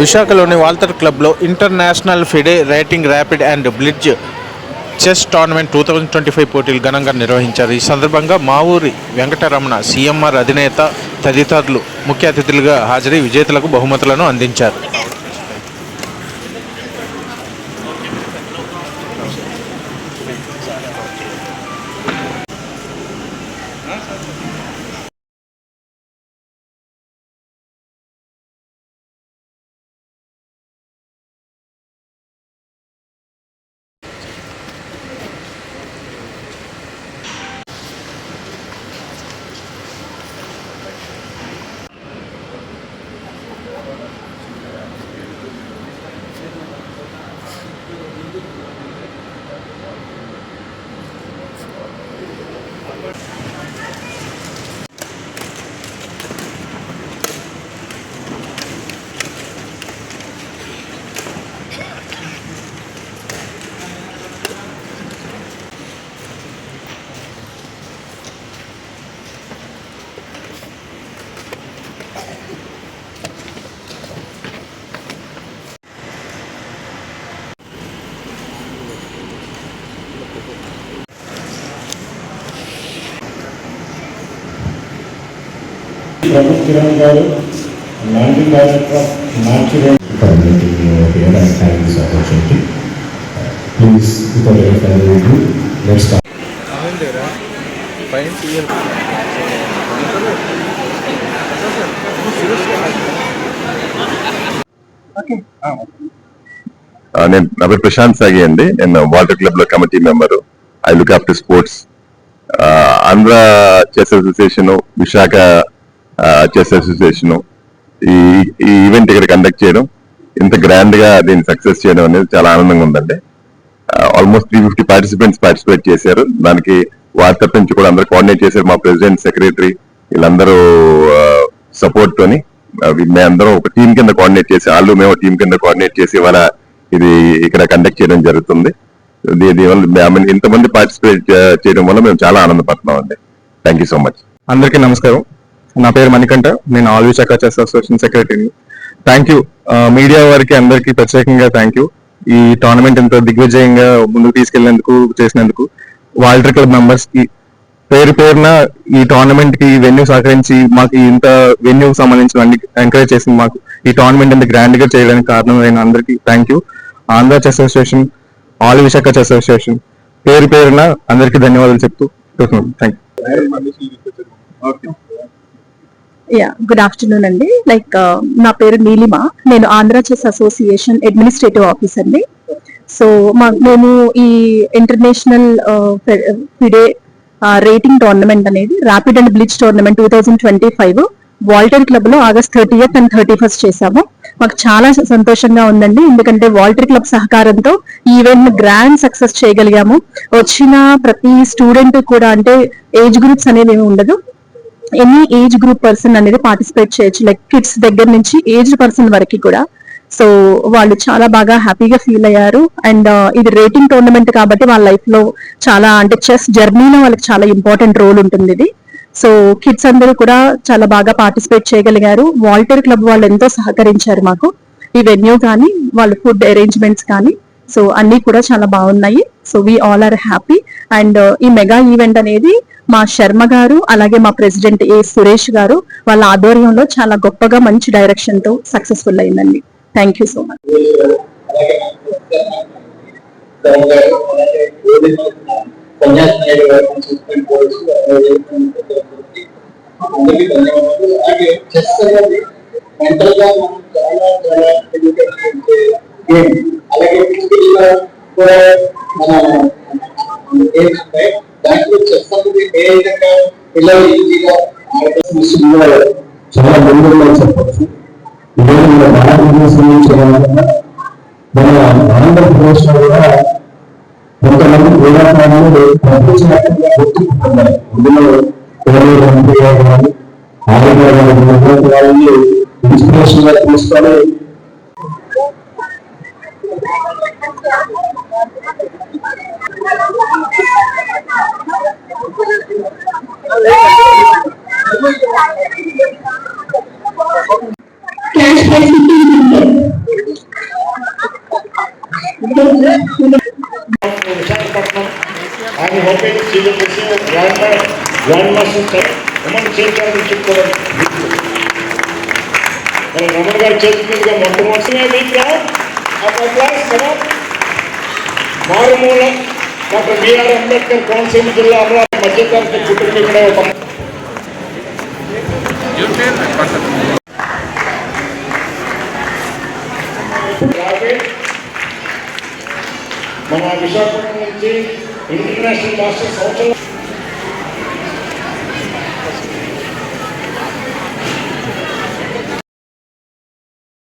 విశాఖలోని వాల్టర్ క్లబ్లో international FIDE rating rapid and blitz chess tournament 2025 పోటీలు ఘనంగా నిర్వహించారు. ఈ సందర్భంగా మావూరి వెంకటరమణ సీఎంఆర్ అధినేత తదితరులు ముఖ్య అతిథులుగా హాజరై విజేతలకు బహుమతులను అందించారు. Prabhu Kiran garu, Managing Director of Natural Community here and having this opportunity. Please, without any further ado, let's start. నా పేరు ప్రశాంత్ సాగి అండి. నేను వాటర్ క్లబ్ లో committee member. I look after sports. Andhra chess association, Visakha chess association ఈ event ఇక్కడ conduct చేయడం, ఇంత గ్రాండ్ గా దీన్ని సక్సెస్ చేయడం అనేది చాలా ఆనందంగా ఉందండి. ఆల్మోస్ట్ 350 పార్టిసిపెంట్స్ పార్టిసిపేట్ చేశారు. దానికి వారి తరఫు నుంచి కూడా అందరూ కోఆర్డినేట్ చేశారు. మా ప్రెసిడెంట్, సెక్రటరీ వీళ్ళందరూ సపోర్ట్ తోని మేమందరం ఒక టీం కింద కోఆర్డినేట్ చేసి, వాళ్ళు మేము టీం కింద కోఆర్డినేట్ చేసి ఇవాళ ఇది ఇక్కడ కండక్ట్ చేయడం జరుగుతుంది. దీనివల్ల ఇంతమంది పార్టిసిపేట్ చేయడం వల్ల మేము చాలా ఆనందపడుతున్నాం అండి. Thank you so much. అందరికీ నమస్కారం. నా పేరు మణికంఠ. నేను ఆల్ విశాఖ చెస్ అసోసియేషన్ సెక్రటరీని. థ్యాంక్ యూ మీడియా వారికి అందరికీ ప్రత్యేకంగా థ్యాంక్ యూ. ఈ టోర్నమెంట్ ఇంత దిగ్విజయంగా ముందుకు తీసుకెళ్లేందుకు చేసినందుకు వాల్టర్ క్లబ్ మెంబర్స్ కి పేరు పేరున ఈ టోర్నమెంట్ కి వెన్యూ సహకరించి మాకు ఇంత వెన్యూ సంబంధించిన ఎంకరేజ్ చేసింది, మాకు ఈ టోర్నమెంట్ ఇంత గ్రాండ్ గా చేయడానికి కారణమైన అందరికీ thank you. Andhra chess association, all Visakha chess association పేరు పేరున అందరికీ ధన్యవాదాలు చెప్తూ థ్యాంక్ యూ. గుడ్ ఆఫ్టర్నూన్ అండి. నా పేరు నీలిమ. నేను ఆంధ్ర చెస్ అసోసియేషన్ అడ్మినిస్ట్రేటివ్ ఆఫీసర్ని. సో మేము ఈ ఇంటర్నేషనల్ ఫిడే రేటింగ్ టోర్నమెంట్ అనేది rapid and blitz tournament 2025 Walter club లో August 30th and 31st చేశాము. మాకు చాలా సంతోషంగా ఉందండి, ఎందుకంటే వాల్టర్ క్లబ్ సహకారంతో ఈవెంట్ గ్రాండ్ సక్సెస్ చేయగలిగాము. వచ్చిన ప్రతి స్టూడెంట్ కూడా, అంటే ఏజ్ గ్రూప్స్ అనేది ఏమి ఉండదు, ఎనీ ఏజ్ గ్రూప్ పర్సన్ అనేది పార్టిసిపేట్ చేయొచ్చు, లైక్ కిడ్స్ దగ్గర నుంచి ఏజ్ పర్సన్ వరకు కూడా. సో వాళ్ళు చాలా బాగా హ్యాపీగా ఫీల్ అయ్యారు. అండ్ ఇది రేటింగ్ టోర్నమెంట్ కాబట్టి వాళ్ళ లైఫ్ లో చాలా, అంటే చెస్ జర్నీలో వాళ్ళకి చాలా ఇంపార్టెంట్ రోల్ ఉంటుంది ఇది. సో కిడ్స్ అందరూ కూడా చాలా బాగా పార్టిసిపేట్ చేయగలిగారు. వాల్టర్ క్లబ్ వాళ్ళు ఎంతో సహకరించారు మాకు, ఈ వెన్యూ కానీ వాళ్ళ ఫుడ్ అరేంజ్మెంట్స్ కానీ. సో అన్ని కూడా చాలా బాగున్నాయి. So we all are happy. And ఈ మెగా ఈవెంట్ అనేది మా శర్మ గారు, అలాగే మా ప్రెసిడెంట్ ఏ సురేష్ గారు వాళ్ళ ఆధ్వర్యంలో చాలా గొప్పగా మంచి డైరెక్షన్ తో సక్సెస్ఫుల్ అయిందండి. Thank you so much. చాలా ముందుగా చెప్పచ్చు. ఇదే మన భారతదేశం నుంచి మన ఆంధ్రప్రదేశ్ లో కూడా కొంతమంది క్రీడాకారులు ప్రపంచవ్యాప్తంగా గుర్తింపుతున్నారు. అందులో వాళ్ళని ఇన్స్పిరేషన్ గా తీసుకొని Visakhapatnam. I'm hoping she will receive a grandmaster among championship for Raman garu చేతులుగా మొట్టమొదటి మారుమూల డాక్టర్ బిఆర్ అంబేద్కర్ కోనసీమ జిల్లా అమరావతి మధ్యతరగతి కుటుంబీకుడే ఒక మన విశాఖపట్నం నుంచి ఇంటర్నేషనల్ మాస్టర్ సంవత్సరం